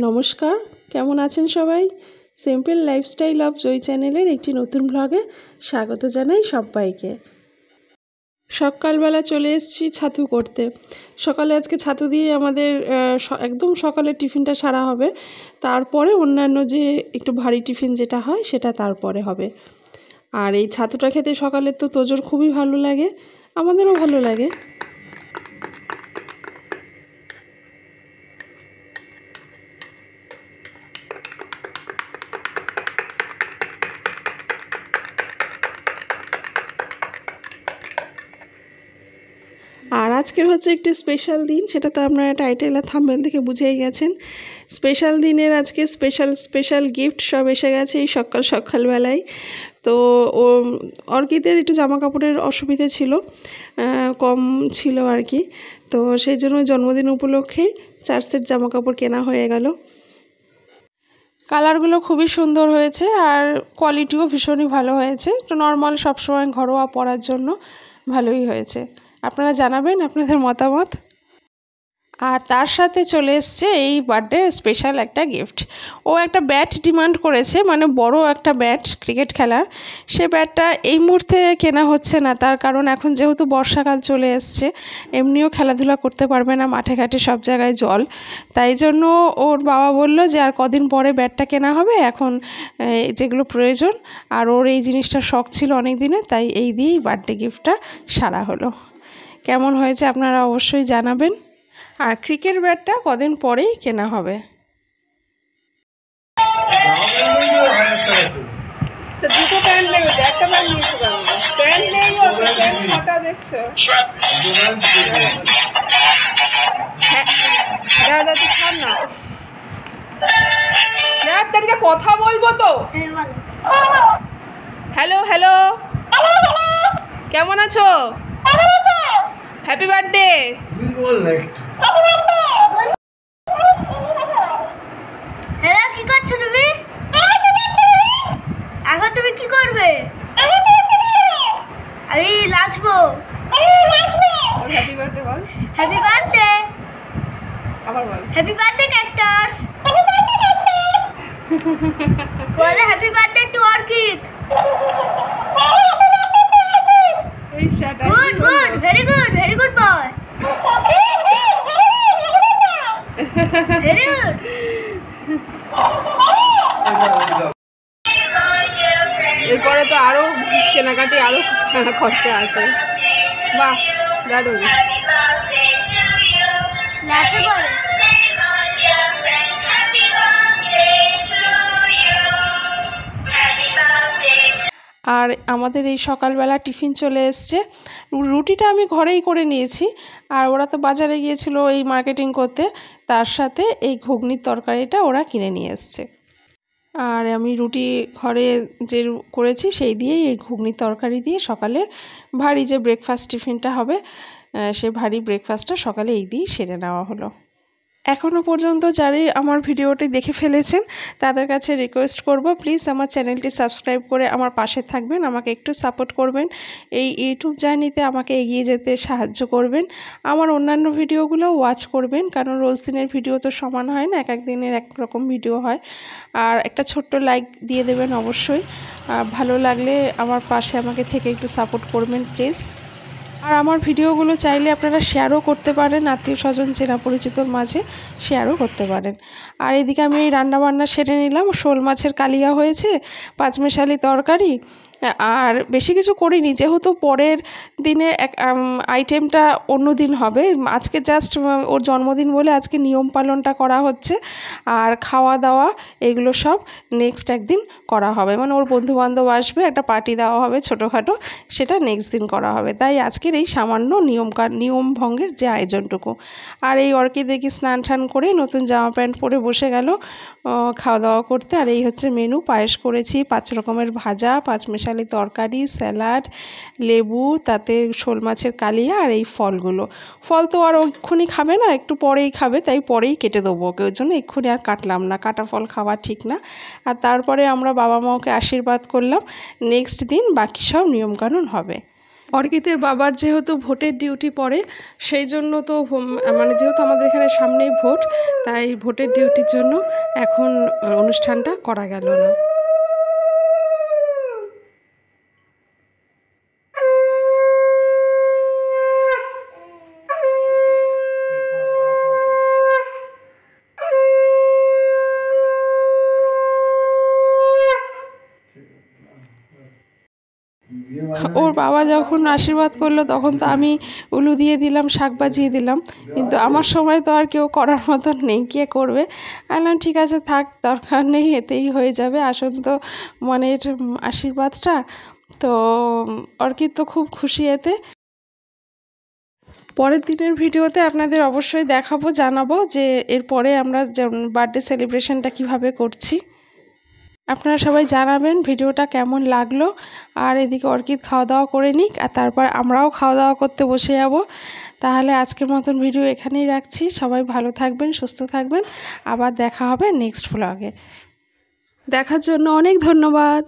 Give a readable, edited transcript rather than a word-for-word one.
নমস্কার, কেমন আছেন সবাই? সিম্পল লাইফস্টাইল অফ জয় চ্যানেলের একটি নতুন ব্লগে স্বাগত জানাই সবাইকে। সকালবেলা চলে এসেছি ছাতু করতে। সকালে আজকে ছাতু দিয়ে আমাদের একদম সকালের টিফিনটা সারা হবে, তারপরে অন্যান্য যে একটু ভারী টিফিন যেটা হয় সেটা তারপরে হবে। আর এই ছাতুটা খেতে সকালের তো তোজোর খুবই ভালো লাগে, আমাদেরও ভালো লাগে। আর আজকের হচ্ছে একটি স্পেশাল দিন, সেটা তো আপনারা টাইটেল আর থাম্বনেল থেকে বুঝেই গেছেন। স্পেশাল দিনের আজকে স্পেশাল গিফট সব এসে গেছে এই সকালবেলায়। তো অর্কিদের একটু জামা কাপড়ের অসুবিধে ছিল, কম ছিল আর কি। তো সেই জন্য জন্মদিন উপলক্ষে 4 সেট জামা কাপড় কেনা হয়ে গেল। কালারগুলো খুবই সুন্দর হয়েছে আর কোয়ালিটিও ভীষণই ভালো হয়েছে। একটু নর্মাল সবসময় ঘরোয়া পরার জন্য ভালোই হয়েছে। আপনারা জানাবেন আপনাদের মতামত। আর তার সাথে চলে এসছে এই বার্থডে স্পেশাল একটা গিফট। ও একটা ব্যাট ডিমান্ড করেছে, মানে বড় একটা ব্যাট ক্রিকেট খেলার। সে ব্যাটটা এই মুহূর্তে কেনা হচ্ছে না, তার কারণ এখন যেহেতু বর্ষাকাল চলে এসছে, এমনিও খেলাধুলা করতে পারবে না, মাঠে ঘাটে সব জায়গায় জল। তাই জন্য ওর বাবা বলল যে আর কদিন পরে ব্যাটটা কেনা হবে, এখন যেগুলো প্রয়োজন। আর ওর এই জিনিসটা শখ ছিল অনেক দিনে, তাই এই দিয়েই বার্থডে গিফটটা সারা হলো। কেমন হয়েছে আপনারা অবশ্যই জানাবেন। আর ক্রিকেট ব্যাটটা কদিন পরেই কেনা হবে। দুটো প্যান্ট নেবে, একটা প্যান্ট নিয়েছে কেন? প্যান্ট নেই, ওর প্যান্ট ফাটা দেখছো? হ্যাঁ দাদা তুই ছাড় না, দেখ তাদেরকে কথা বলবো তো। হ্যালো হ্যালো, কেমন আছো? Happy birthday. হ্যালো, কি করছো তুমি? এখন তুমি কি করবে? আমি নাচবো। হ্যাপি বার্থডে বল। Happy birthday. আবার বল। Happy birthday cactus. বলে হ্যাপি বার্থডে টু অর্কিড। এই shut up. Good good, very good boy. Very good. এরপরে তো আরো কেনাকাটি, আরো খরচা আছে। বাহ দারুণ। নাচে করে। আর আমাদের এই সকালবেলা টিফিন চলে এসছে। রুটিটা আমি ঘরেই করে নিয়েছি, আর ওরা তো বাজারে গিয়েছিল এই মার্কেটিং করতে, তার সাথে এই ঘুগনির তরকারিটা ওরা কিনে নিয়ে এসছে। আর আমি রুটি ঘরে যে করেছি সেই দিয়েই এই ঘুগনির তরকারি দিয়ে সকালে ভারী যে ব্রেকফাস্ট টিফিনটা হবে, সে ভারী ব্রেকফাস্টটা সকালে এই দিয়েই সেরে নেওয়া হলো। এখনও পর্যন্ত যারাই আমার ভিডিওটি দেখে ফেলেছেন তাদের কাছে রিকোয়েস্ট করব, প্লিজ আমার চ্যানেলটি সাবস্ক্রাইব করে আমার পাশে থাকবেন, আমাকে একটু সাপোর্ট করবেন, এই ইউটিউব জার্নিতে আমাকে এগিয়ে যেতে সাহায্য করবেন। আমার অন্যান্য ভিডিওগুলো ওয়াচ করবেন, কারণ রোজ দিনের ভিডিও তো সমান হয় না, এক এক দিনের এক রকম ভিডিও হয়। আর একটা ছোট্ট লাইক দিয়ে দেবেন অবশ্যই। ভালো লাগলে আমার পাশে আমাকে থেকে একটু সাপোর্ট করবেন প্লিজ। আর আমার ভিডিওগুলো চাইলে আপনারা শেয়ারও করতে পারেন, আত্মীয় স্বজন চেনা পরিচিতর মাঝে শেয়ারও করতে পারেন। আর এদিকে আমি এই রান্নাবান্না সেরে নিলাম। শোল মাছের কালিয়া হয়েছে, পাঁচমেশালি তরকারি, আর বেশি কিছু করিনি, যেহেতু পরের দিনে আইটেমটা অন্য দিন হবে। আজকে জাস্ট ওর জন্মদিন বলে আজকে নিয়ম পালনটা করা হচ্ছে, আর খাওয়া দাওয়া এগুলো সব নেক্সট একদিন করা হবে। মানে ওর বন্ধুবান্ধব আসবে, একটা পার্টি দেওয়া হবে ছোটোখাটো, সেটা নেক্সট দিন করা হবে। তাই আজকের এই সামান্য নিয়ম ভঙ্গের যে আয়োজনটুকু। আর এই অর্কিড দেখি স্নান টান করে নতুন জামা প্যান্ট পরে বসে গেল খাওয়া দাওয়া করতে। আর এই হচ্ছে মেনু, পায়েস করেছি, 5 রকমের ভাজা, পাঁচমেশালি তরকারি, স্যালাড, লেবু, তাতে শোল মাছের কালিয়া, আর এই ফলগুলো। ফল তো আর এক্ষুনি খাবে না, একটু পরেই খাবে, তাই পরেই কেটে দেবো ওকে, ওই জন্য এক্ষুনি আর কাটলাম না, কাটা ফল খাওয়া ঠিক না। আর তারপরে আমরা বাবা মাকে আশীর্বাদ করলাম, নেক্সট দিন বাকি সব নিয়মকানুন হবে। অর্কিতের বাবার যেহেতু ভোটের ডিউটি পড়ে সেই জন্য তো মানে যেহেতু আমাদের এখানে সামনেই ভোট, তাই ভোটের ডিউটির জন্য এখন অনুষ্ঠানটা করা গেল না। ওর বাবা যখন আশীর্বাদ করলো তখন তো আমি উলু দিয়ে দিলাম, শাক বাজিয়ে দিলাম, কিন্তু আমার সময় তো আর কেউ করার মতন নেই, কে করবে? বললাম ঠিক আছে থাক, দরকার নেই, এতেই হয়ে যাবে, আসল তো মনের আশীর্বাদটা। তো অর্কিত তো খুব খুশি এতে। পরের দিনের ভিডিওতে আপনাদের অবশ্যই দেখাবো, জানাবো যে এরপরে আমরা বার্থডে সেলিব্রেশনটা কিভাবে করছি। আপনারা সবাই জানাবেন ভিডিওটা কেমন লাগলো। আর এদিকে অর্কিত খাওয়া দাওয়া করে নিক, আর তারপর আমরাও খাওয়া দাওয়া করতে বসে যাব। তাহলে আজকের মতন ভিডিও এখানেই রাখছি। সবাই ভালো থাকবেন, সুস্থ থাকবেন, আবার দেখা হবে নেক্সট ব্লগে। দেখার জন্য অনেক ধন্যবাদ।